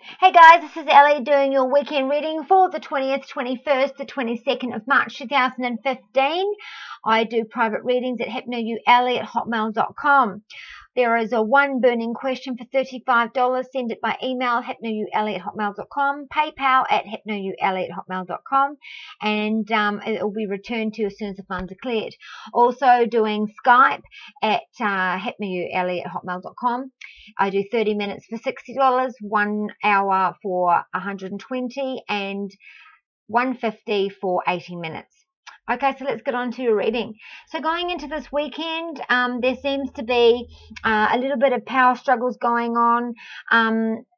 Hey guys, this is Ellie doing your weekend reading for the 20th, 21st, the 22nd of March 2015. I do private readings at hypnoyouellie@hotmail.com. There is a one burning question for $35. Send it by email, hypnoyouellie@hotmail.com, PayPal at hypnoyouellie@hotmail.com, and it will be returned to you as soon as the funds are cleared. Also doing Skype at hypnoyouellie@hotmail.com. I do 30 minutes for $60, 1 hour for $120, and $150 for 80 minutes. Okay, so let's get on to your reading. So going into this weekend, there seems to be a little bit of power struggles going on.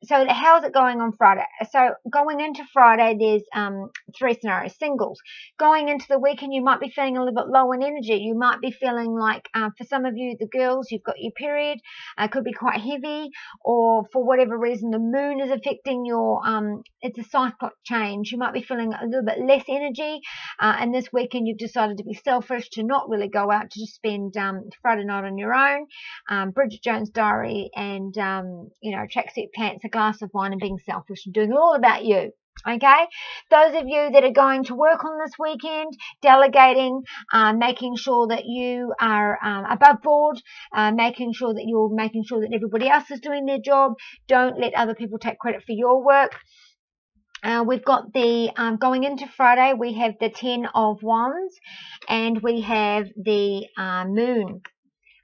So how's it going on Friday? So going into Friday, there's three scenarios. Singles. Going into the weekend, you might be feeling a little bit low in energy. You might be feeling like, for some of you, the girls, you've got your period. It could be quite heavy, or for whatever reason, the moon is affecting your, it's a cyclic change. You might be feeling a little bit less energy, and this weekend you've decided to be selfish, to not really go out, to just spend Friday night on your own. Bridget Jones' Diary and, tracksuit pants, a glass of wine, and being selfish and doing it all about you. Okay, those of you that are going to work on this weekend, delegating, making sure that you are above board, making sure that everybody else is doing their job. Don't let other people take credit for your work. We've got the, going into Friday, we have the 10 of Wands, and we have the moon.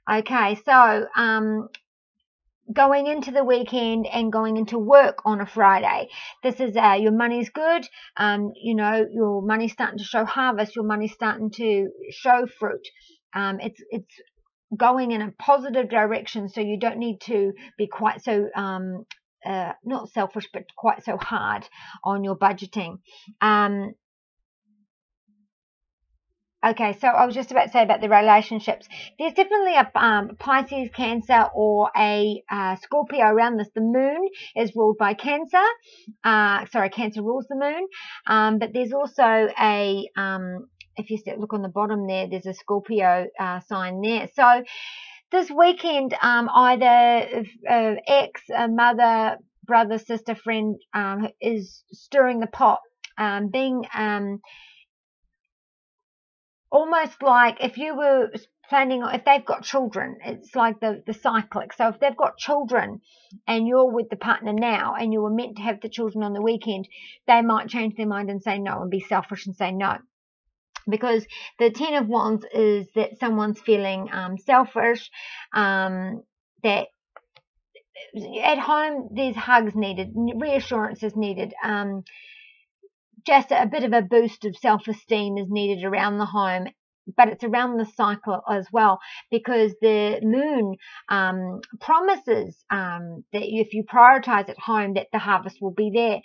Okay, so going into the weekend and going into work on a Friday, this is your money's good. Your money's starting to show harvest. Your money's starting to show fruit. It's going in a positive direction, so you don't need to be quite so not selfish, but quite so hard on your budgeting. Okay, so I was just about to say about the relationships. There's definitely a Pisces, Cancer, or a Scorpio around this. The moon is ruled by Cancer. Cancer rules the moon. But there's also a, if you look on the bottom there, there's a Scorpio sign there. So this weekend, either ex, mother, brother, sister, friend is stirring the pot, being almost like if you were planning, if they've got children, it's like the cyclic. So if they've got children and you're with the partner now and you were meant to have the children on the weekend, they might change their mind and say no and be selfish and say no. Because the 10 of Wands is that someone's feeling selfish, that at home there's hugs needed, reassurance is needed, just a bit of a boost of self-esteem is needed around the home, but it's around the cycle as well, because the moon promises that if you prioritize at home, that the harvest will be there.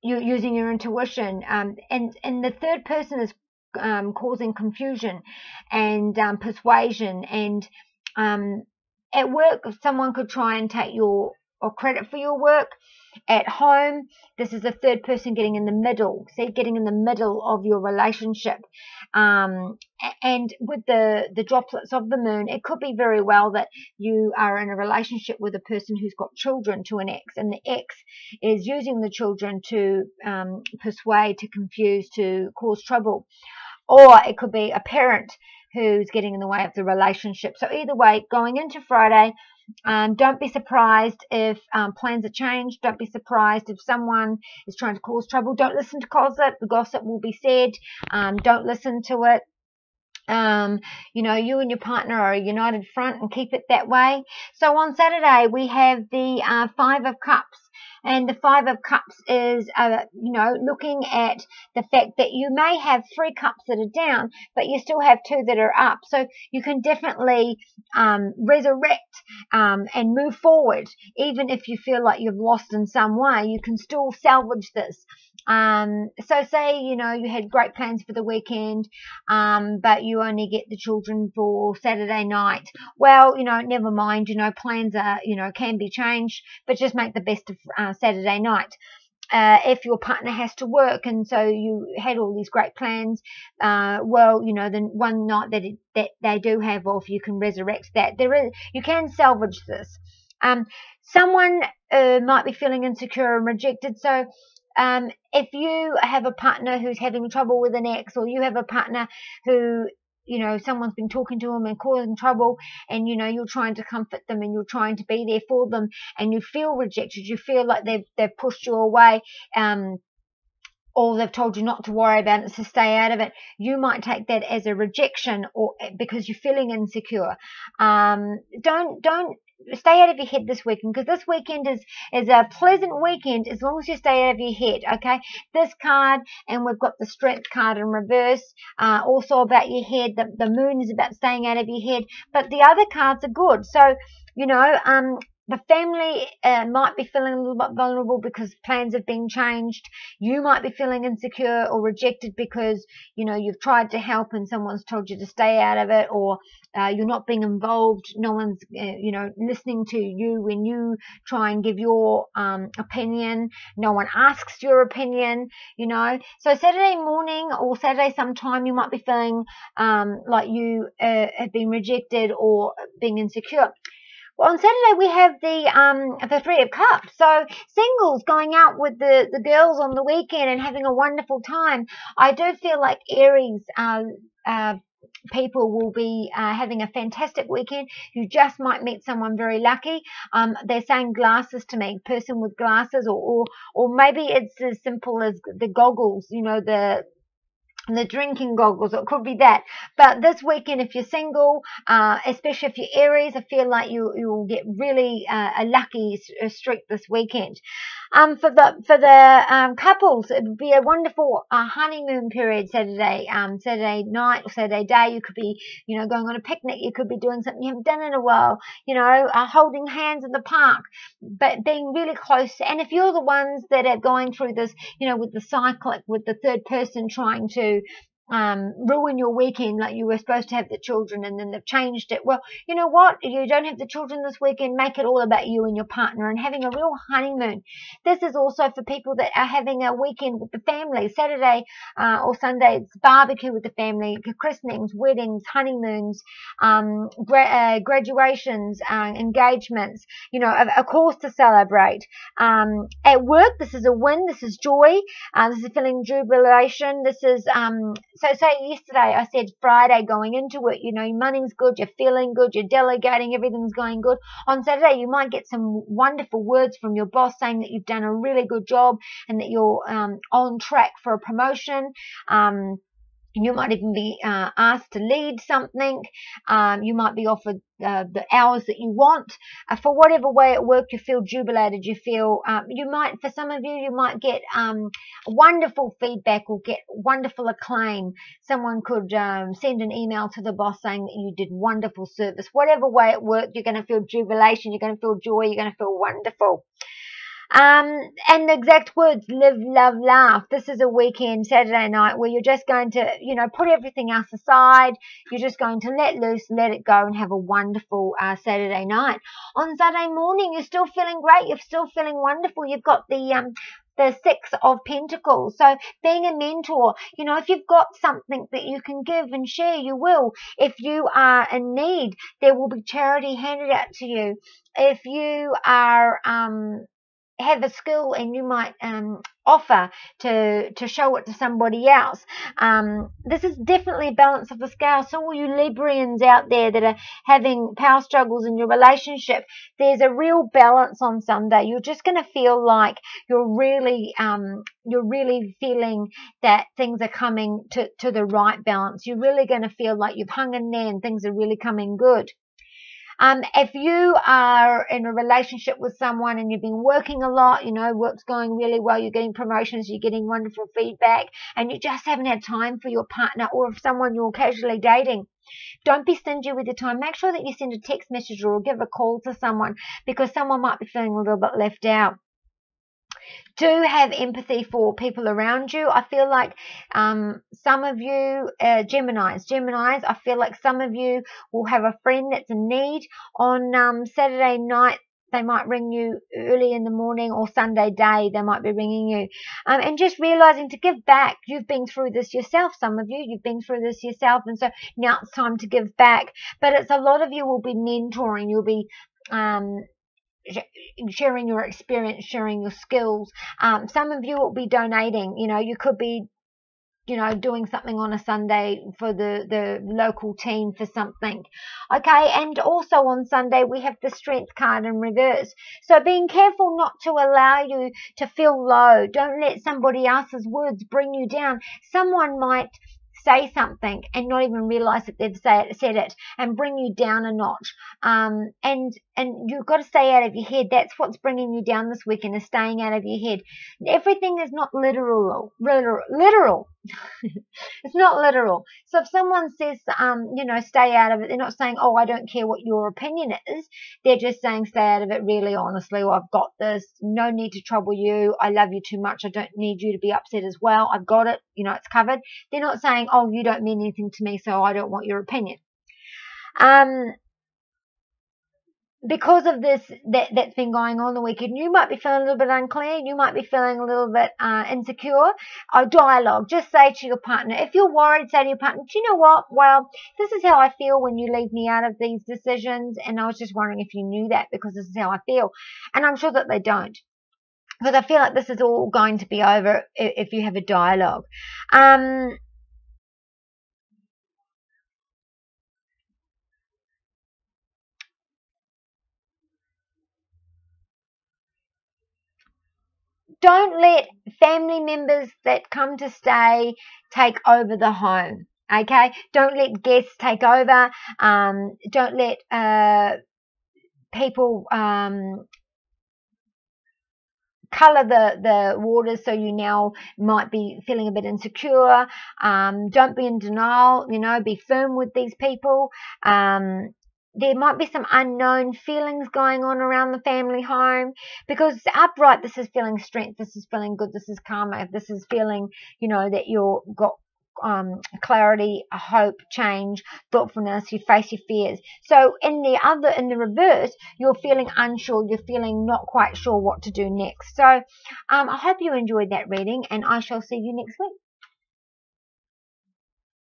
You're using your intuition, and the third person is causing confusion and persuasion, and at work someone could try and take your or credit for your work. At home, this is the third person getting in the middle, getting in the middle of your relationship. And with the droplets of the moon, it could be very well that you are in a relationship with a person who's got children to an ex, and the ex is using the children to persuade, to confuse, to cause trouble. Or it could be a parent who's getting in the way of the relationship. So either way, going into Friday, don't be surprised if plans are changed. Don't be surprised if someone is trying to cause trouble. Don't listen to gossip. The gossip will be said. Don't listen to it. You and your partner are a united front, and keep it that way. So on Saturday, we have the 5 of Cups. And the 5 of Cups is, looking at the fact that you may have 3 cups that are down, but you still have 2 that are up. So you can definitely resurrect and move forward. Even if you feel like you've lost in some way, you can still salvage this. So say, you had great plans for the weekend, but you only get the children for Saturday night. Well, never mind, plans are, can be changed, but just make the best of Saturday night. If your partner has to work and so you had all these great plans, then one night that they do have off, you can resurrect that. You can salvage this. Someone might be feeling insecure and rejected. So if you have a partner who's having trouble with an ex, or you have a partner who, you know, someone's been talking to them and causing trouble, and, you know, you're trying to comfort them and you're trying to be there for them, and you feel rejected, you feel like they've pushed you away, or they've told you not to worry about it, to stay out of it, you might take that as a rejection, or because you're feeling insecure. Don't stay out of your head this weekend, because this weekend is a pleasant weekend as long as you stay out of your head, okay? This card, and we've got the Strength card in reverse, also about your head. The Moon is about staying out of your head, but the other cards are good. So, you know, the family might be feeling a little bit vulnerable because plans have been changed. You might be feeling insecure or rejected because, you know, you've tried to help and someone's told you to stay out of it, or you're not being involved. No one's, you know, listening to you when you try and give your opinion. No one asks your opinion, you know. So Saturday morning or Saturday sometime, you might be feeling like you have been rejected or being insecure. Well, on Saturday we have the Three of Cups. So singles going out with the girls on the weekend and having a wonderful time. I do feel like Aries people will be having a fantastic weekend. You just might meet someone very lucky. They're saying glasses to me, person with glasses, or maybe it's as simple as the goggles, you know, the drinking goggles. It could be that. But this weekend, if you're single, especially if you're Aries, I feel like you will get really a lucky streak this weekend. For the couples, it would be a wonderful honeymoon period Saturday night or Saturday day. You could be, you know, going on a picnic. You could be doing something you haven't done in a while, you know, holding hands in the park, but being really close. And if you're the ones that are going through this, you know, with the cyclic, with the third person trying to ruin your weekend, like you were supposed to have the children and then they've changed it. Well, you know what? You don't have the children this weekend. Make it all about you and your partner and having a real honeymoon. This is also for people that are having a weekend with the family. Saturday or Sunday, it's barbecue with the family, christenings, weddings, honeymoons, graduations, engagements, you know, a cause to celebrate. At work, this is a win. This is joy. This is feeling jubilation. This is so say yesterday I said Friday going into it, you know, your money's good, you're feeling good, you're delegating, everything's going good. On Saturday you might get some wonderful words from your boss saying that you've done a really good job and that you're on track for a promotion. You might even be asked to lead something. You might be offered the hours that you want. For whatever way at work you feel jubilated, you feel, you might, for some of you, you might get wonderful feedback or get wonderful acclaim. Someone could send an email to the boss saying that you did wonderful service. Whatever way at work, you're going to feel jubilation, you're going to feel joy, you're going to feel wonderful. And the exact words, live, love, laugh. This is a weekend, Saturday night, where you're just going to, you know, put everything else aside. You're just going to let loose, let it go, and have a wonderful Saturday night. On Saturday morning, you're still feeling great. You're still feeling wonderful. You've got the Six of Pentacles. So being a mentor, you know, if you've got something that you can give and share, you will. If you are in need, there will be charity handed out to you. If you are have a skill and you might offer to show it to somebody else. This is definitely a balance of the scale. So all you Librians out there that are having power struggles in your relationship, there's a real balance on Sunday. You're just going to feel like you're really feeling that things are coming to the right balance. You're really going to feel like you've hung in there and things are really coming good. If you are in a relationship with someone and you've been working a lot, you know, work's going really well, you're getting promotions, you're getting wonderful feedback, and you just haven't had time for your partner, or if someone you're casually dating, don't be stingy with your time. Make sure that you send a text message or give a call to someone, because someone might be feeling a little bit left out. Do have empathy for people around you. I feel like some of you, Geminis, I feel like some of you will have a friend that's in need. On Saturday night, they might ring you early in the morning, or Sunday day, they might be ringing you. And just realizing to give back. You've been through this yourself, some of you. You've been through this yourself, and so now it's time to give back. But it's a lot of you will be mentoring. You'll be sharing your experience, sharing your skills. Some of you will be donating. You could be doing something on a Sunday for the local team for something. Okay, and also on Sunday we have the strength card in reverse. So being careful not to allow you to feel low. Don't let somebody else's words bring you down. Someone might say something and not even realize that they've said it and bring you down a notch. And you've got to stay out of your head. That's what's bringing you down this weekend, is staying out of your head. Everything is not literal. It's not literal. So if someone says, stay out of it, they're not saying, oh, I don't care what your opinion is. They're just saying, stay out of it really honestly, or I've got this. No need to trouble you. I love you too much. I don't need you to be upset as well. I've got it. It's covered. They're not saying, oh, you don't mean anything to me, so I don't want your opinion. Because of this, that's been going on the weekend, you might be feeling a little bit unclear. You might be feeling a little bit insecure. A dialogue. Just say to your partner, if you're worried, say to your partner, do you know what? Well, this is how I feel when you leave me out of these decisions, and I was just wondering if you knew that, because this is how I feel. And I'm sure that they don't, because I feel like this is all going to be over if you have a dialogue. Don't let family members that come to stay take over the home. Okay? Don't let guests take over. Don't let people color the waters, so you now might be feeling a bit insecure. Don't be in denial. Be firm with these people. There might be some unknown feelings going on around the family home, because upright, this is feeling strength, this is feeling good, this is karma, this is feeling, that you've got clarity, hope, change, thoughtfulness, you face your fears. So in the reverse, you're feeling unsure, you're feeling not quite sure what to do next. So I hope you enjoyed that reading, and I shall see you next week.